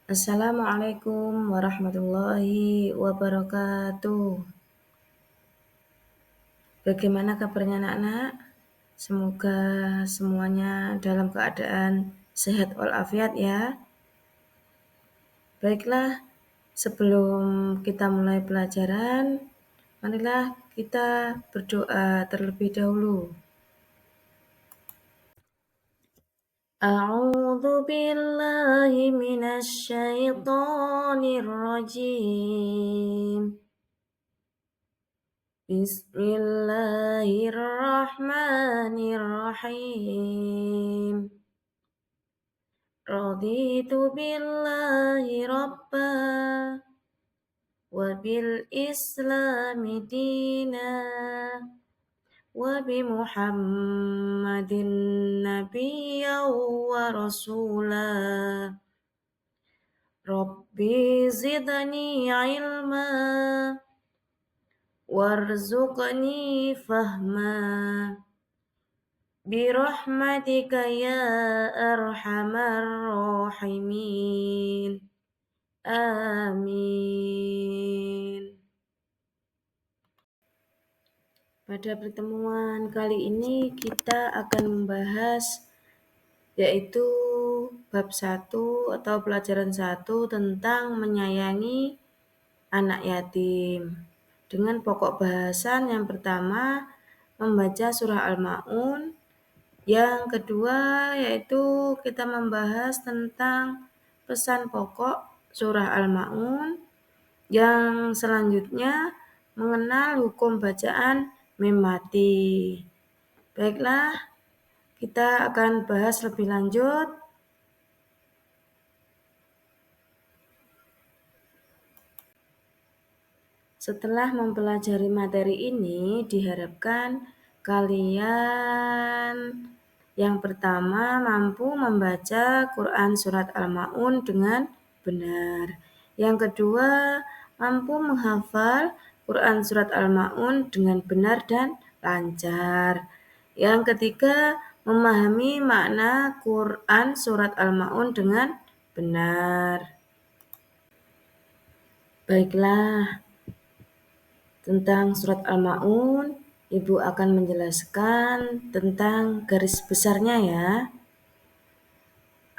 Assalamualaikum warahmatullahi wabarakatuh. Bagaimana kabarnya anak-anak? Semoga semuanya dalam keadaan sehat walafiat ya. Baiklah, sebelum kita mulai pelajaran, marilah kita berdoa terlebih dahulu. A'udzu billahi minasy syaithanir rajim. Bismillahirrahmanirrahim. Raditu billahi rabba wa bil islami dina wa bi Muhammadin nabiyya wa rasula. Rabbi zidni ilma warzuqni fahma. Birahmatika ya arhamar rahimin. Amin. Pada pertemuan kali ini kita akan membahas yaitu bab 1 atau pelajaran 1 tentang menyayangi anak yatim. Dengan pokok bahasan yang pertama membaca surah Al-Ma'un. Yang kedua yaitu kita membahas tentang pesan pokok surah Al-Ma'un. Yang selanjutnya mengenal hukum bacaan mim mati. Baiklah, kita akan bahas lebih lanjut. Setelah mempelajari materi ini, diharapkan kalian yang pertama mampu membaca Quran Surat Al-Ma'un dengan benar. Yang kedua, mampu menghafal Quran Surat Al-Ma'un dengan benar dan lancar. Yang ketiga, memahami makna Quran Surat Al-Ma'un dengan benar. Baiklah, tentang Surat Al-Ma'un, Ibu akan menjelaskan tentang garis besarnya ya.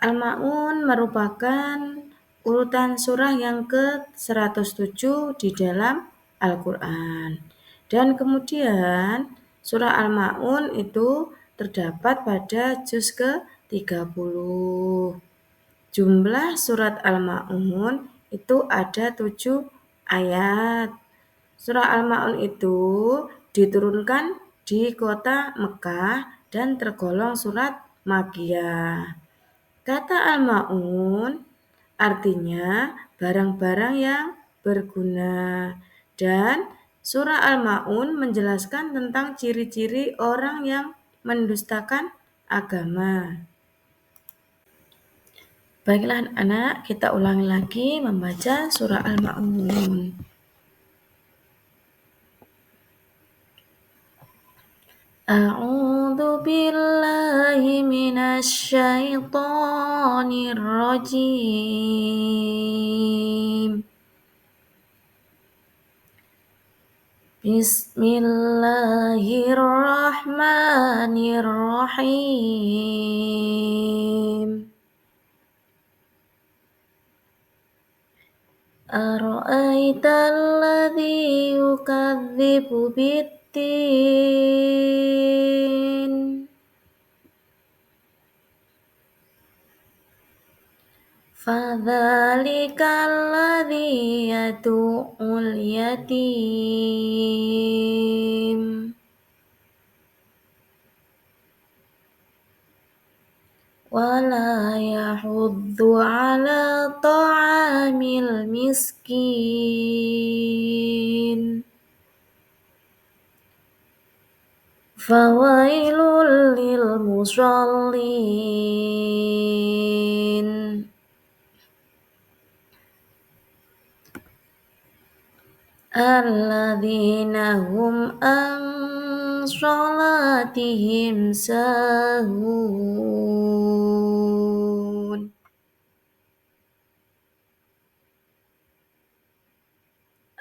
Al-Ma'un merupakan urutan surah yang ke-107 di dalam Al-Quran. Dan kemudian surah Al-Ma'un itu terdapat pada juz ke-30. Jumlah surat Al-Ma'un itu ada 7 ayat. Surah Al-Ma'un itu diturunkan di kota Mekah dan tergolong surat Makkiyah. Kata Al-Ma'un artinya barang-barang yang berguna. Dan surah Al-Ma'un menjelaskan tentang ciri-ciri orang yang mendustakan agama. Baiklah anak, kita ulangi lagi membaca surah Al-Ma'un. A'udzu billahi minasy syaithanir rajim. Bismillahirrahmanirrahim. Ara'aital ladzi yukadzibu bid-din. Fadzalikal ladzi yad'ul yatim. Wala yahuddu ala ta'amil miskin. Fawailul lil musallin. Alladzina hum an sholatihim sahun.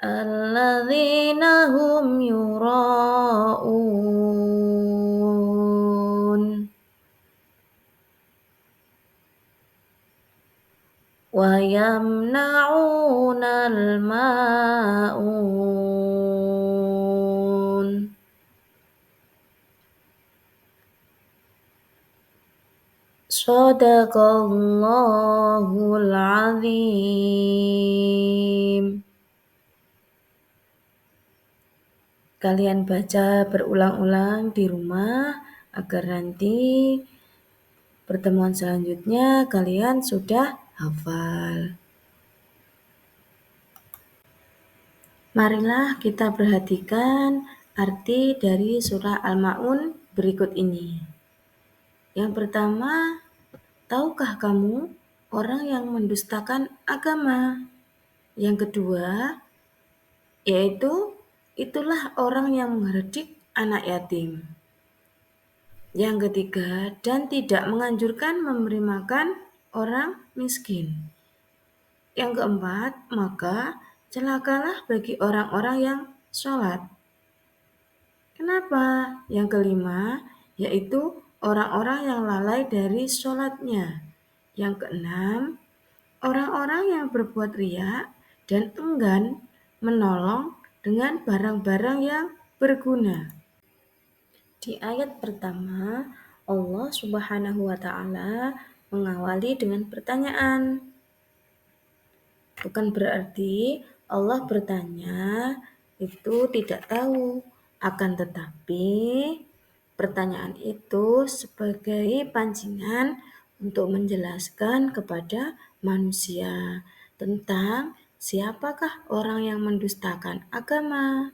alladzina hum yura'un wa yamna'unal ma'un. Shadaqallahul azim. Kalian baca berulang-ulang di rumah agar nanti pertemuan selanjutnya kalian sudah hafal. Marilah kita perhatikan arti dari surah Al-Ma'un berikut ini. Yang pertama, tahukah kamu orang yang mendustakan agama? Yang kedua, yaitu itulah orang yang menghardik anak yatim. Yang ketiga, dan tidak menganjurkan memberi makan orang miskin. Yang keempat, maka celakalah bagi orang-orang yang sholat. Kenapa? Yang kelima, yaitu orang-orang yang lalai dari sholatnya. Yang keenam, orang-orang yang berbuat riya dan enggan menolong dengan barang-barang yang berguna. Di ayat pertama, Allah Subhanahu wa Ta'ala mengawali dengan pertanyaan. Bukan berarti Allah bertanya itu tidak tahu, akan tetapi pertanyaan itu sebagai pancingan untuk menjelaskan kepada manusia tentang siapakah orang yang mendustakan agama.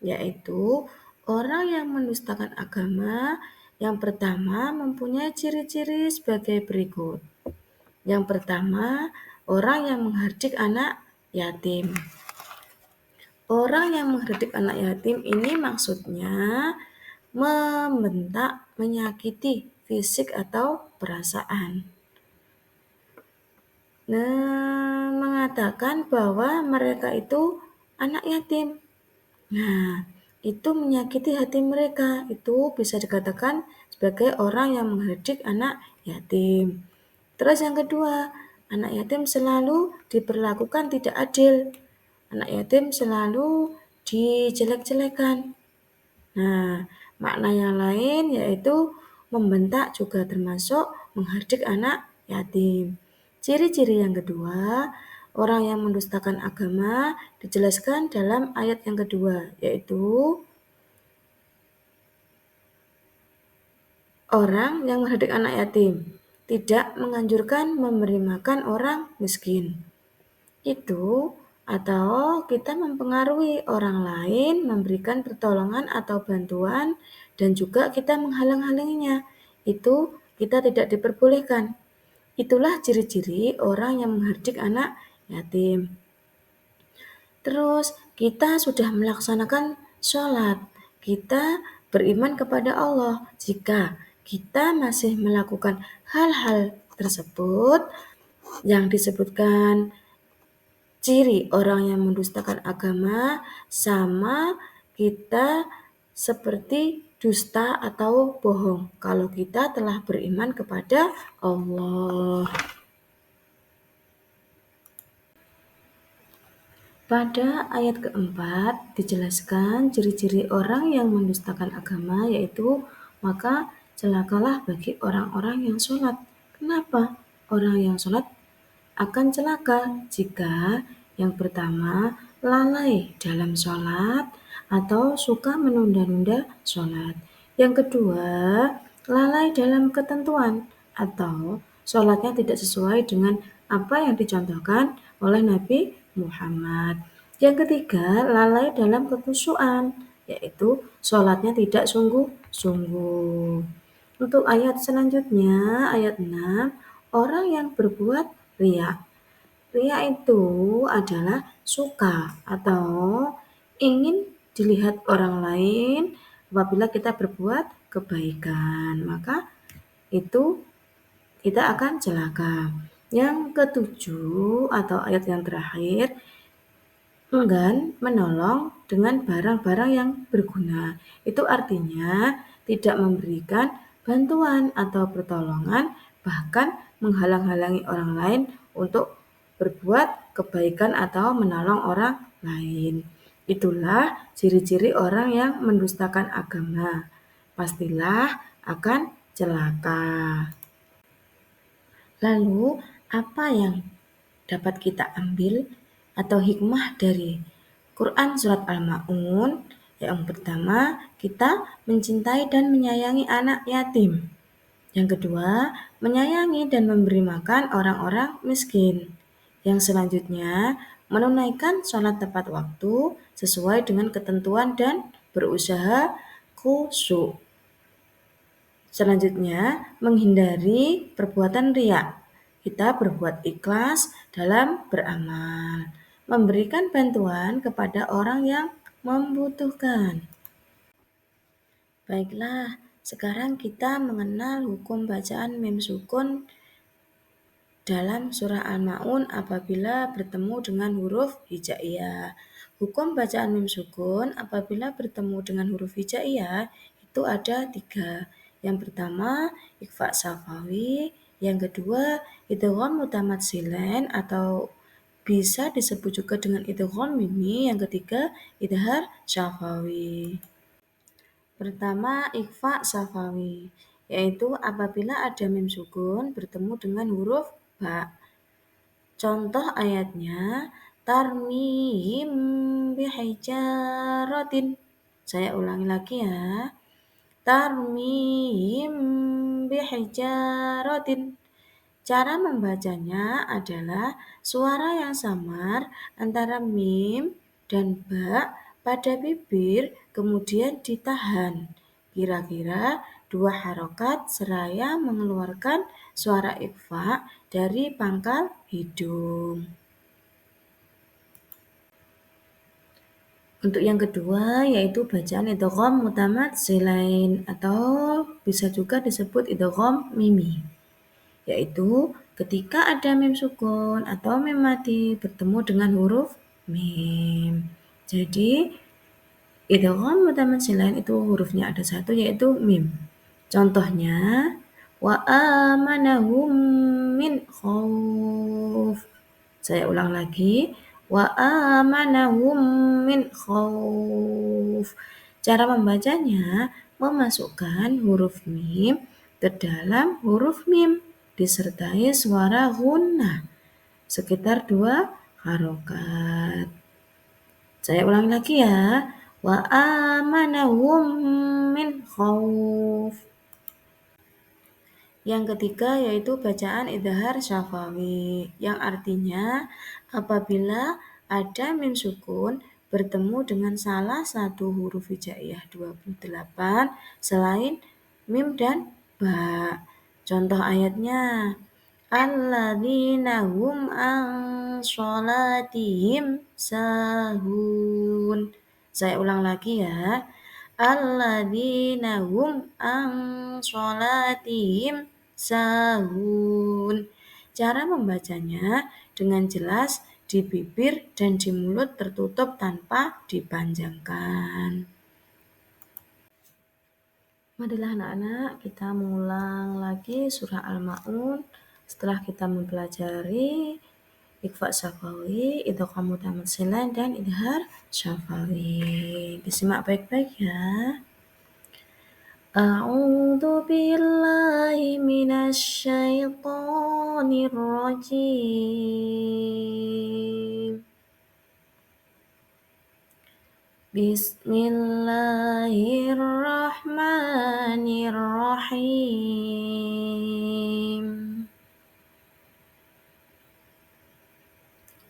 Yaitu orang yang mendustakan agama yang pertama mempunyai ciri-ciri sebagai berikut. Yang pertama, orang yang menghardik anak yatim. Orang yang menghardik anak yatim ini maksudnya membentak, menyakiti fisik atau perasaan. Mengatakan bahwa mereka itu anak yatim. Nah, itu menyakiti hati mereka. Itu bisa dikatakan sebagai orang yang menghardik anak yatim. Terus yang kedua, anak yatim selalu diperlakukan tidak adil. Anak yatim selalu dijelek-jelekan. Nah, makna yang lain yaitu membentak juga termasuk menghardik anak yatim. Ciri-ciri yang kedua, orang yang mendustakan agama dijelaskan dalam ayat yang kedua, yaitu orang yang menghardik anak yatim, tidak menganjurkan memberi makan orang miskin. Itu atau kita mempengaruhi orang lain memberikan pertolongan atau bantuan dan juga kita menghalang-halanginya. Itu kita tidak diperbolehkan. Itulah ciri-ciri orang yang menghardik anak yatim. Terus kita sudah melaksanakan sholat. Kita beriman kepada Allah. Jika kita masih melakukan hal-hal tersebut yang disebutkan ciri orang yang mendustakan agama sama kita seperti dusta atau bohong kalau kita telah beriman kepada Allah. Pada ayat keempat dijelaskan ciri-ciri orang yang mendustakan agama yaitu maka celakalah bagi orang-orang yang sholat. Kenapa? Orang yang sholat akan celaka jika yang pertama lalai dalam sholat atau suka menunda-nunda sholat. Yang kedua lalai dalam ketentuan atau sholatnya tidak sesuai dengan apa yang dicontohkan oleh Nabi Muhammad. Yang ketiga lalai dalam kekhusyuan yaitu sholatnya tidak sungguh-sungguh. Untuk ayat selanjutnya, ayat 6, orang yang berbuat riya. Riya itu adalah suka atau ingin dilihat orang lain apabila kita berbuat kebaikan. Maka itu kita akan celaka. Yang ketujuh atau ayat yang terakhir, enggan menolong dengan barang-barang yang berguna. Itu artinya tidak memberikan bantuan atau pertolongan, bahkan menghalang-halangi orang lain untuk berbuat kebaikan atau menolong orang lain. Itulah ciri-ciri orang yang mendustakan agama. Pastilah akan celaka. Lalu, apa yang dapat kita ambil atau hikmah dari Quran Surat Al-Ma'un? Yang pertama, kita mencintai dan menyayangi anak yatim. Yang kedua, menyayangi dan memberi makan orang-orang miskin. Yang selanjutnya, menunaikan sholat tepat waktu sesuai dengan ketentuan dan berusaha khusyuk. Selanjutnya, menghindari perbuatan riya. Kita berbuat ikhlas dalam beramal, memberikan bantuan kepada orang yang membutuhkan. Baiklah, sekarang kita mengenal hukum bacaan mim sukun dalam surah Al-Ma'un apabila bertemu dengan huruf hijaiyah. Hukum bacaan mim sukun apabila bertemu dengan huruf hijaiyah itu ada 3. Yang pertama, ikhfa syafawi. Yang kedua, idgham mutamatsilain atau bisa disebut juga dengan idgham mimi. Yang ketiga, idhar syafawi. Pertama, ikhfa syafawi, yaitu apabila ada mim sukun bertemu dengan huruf ba. Contoh ayatnya, tarmihim bihijaratin. Saya ulangi lagi ya. Tarmihim bihijaratin. Cara membacanya adalah suara yang samar antara mim dan ba pada bibir kemudian ditahan. Kira-kira 2 harokat seraya mengeluarkan suara ikhfa dari pangkal hidung. Untuk yang kedua yaitu bacaan idgham mutamatsilain atau bisa juga disebut idgham mimi. Yaitu ketika ada mim sukun atau mim mati bertemu dengan huruf mim. Jadi idgham mutamatsilain itu hurufnya ada 1 yaitu mim. Contohnya wa amanahum min khauf. Saya ulang lagi, wa amanahum min khauf. Cara membacanya memasukkan huruf mim ke dalam huruf mim disertai suara gunnah sekitar 2 harokat. Saya ulangi lagi ya. Wa amanahum min khauf. Yang ketiga yaitu bacaan idhar syafawi, yang artinya apabila ada mim sukun bertemu dengan salah satu huruf hijaiyah 28 selain mim dan ba. Contoh ayatnya, alladzina hum an sholatihim sahun. Saya ulang lagi ya. Alladzina hum an sholatihim sahun. Cara membacanya dengan jelas di bibir dan di mulut tertutup tanpa dipanjangkan. Marilah anak-anak kita mengulang lagi surah Al-Ma'un setelah kita mempelajari ikhfa syafawi, idgham mutamatsilain dan idhar syafawi. Disimak baik-baik ya. A'udzu billahi minasy syaithanir rajim. Bismillahirrahmanirrahim.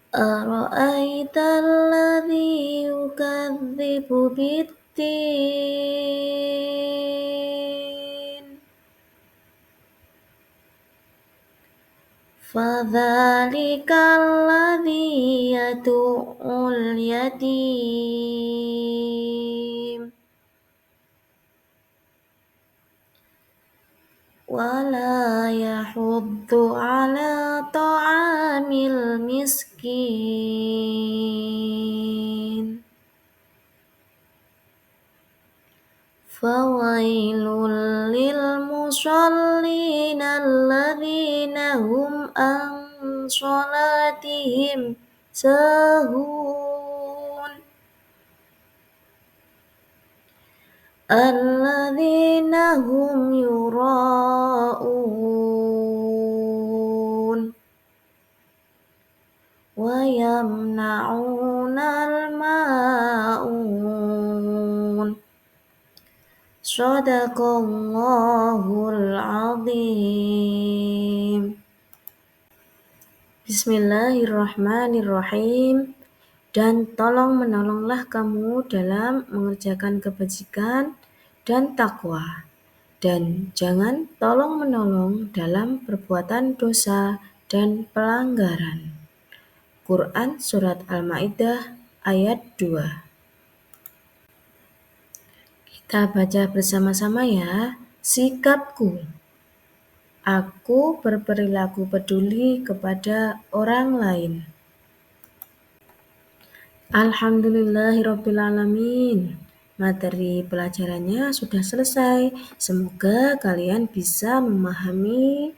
Ara'aital ladzi yukadzibu bid-din. Fadzalikal ladzi yad'ul yatim. Wala yahuddu ala ta'amil miskin. Fawailul lil musallin alladzina hum an sholatihim sahun alladzina hum yura'un wa yamna'unal ma'un. Shadaqallahul azim. Bismillahirrahmanirrahim. Dan tolong menolonglah kamu dalam mengerjakan kebajikan dan takwa. Dan jangan tolong menolong dalam perbuatan dosa dan pelanggaran. Quran Surat Al-Ma'idah ayat 2. Kita baca bersama-sama ya. Sikapku. Aku berperilaku peduli kepada orang lain. Alhamdulillahirrabbilalamin. Materi pelajarannya sudah selesai. Semoga kalian bisa memahami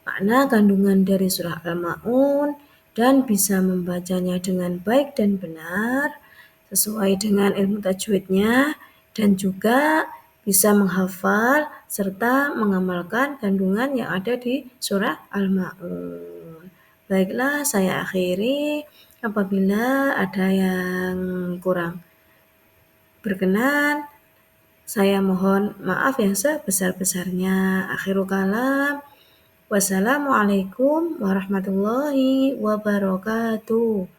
makna kandungan dari surah Al-Ma'un dan bisa membacanya dengan baik dan benar sesuai dengan ilmu tajwidnya dan juga bisa menghafal serta mengamalkan kandungan yang ada di surah Al-Ma'un. Baiklah, saya akhiri. Apabila ada yang kurang berkenan, saya mohon maaf yang sebesar-besarnya. Akhirul kalam. Wassalamualaikum warahmatullahi wabarakatuh.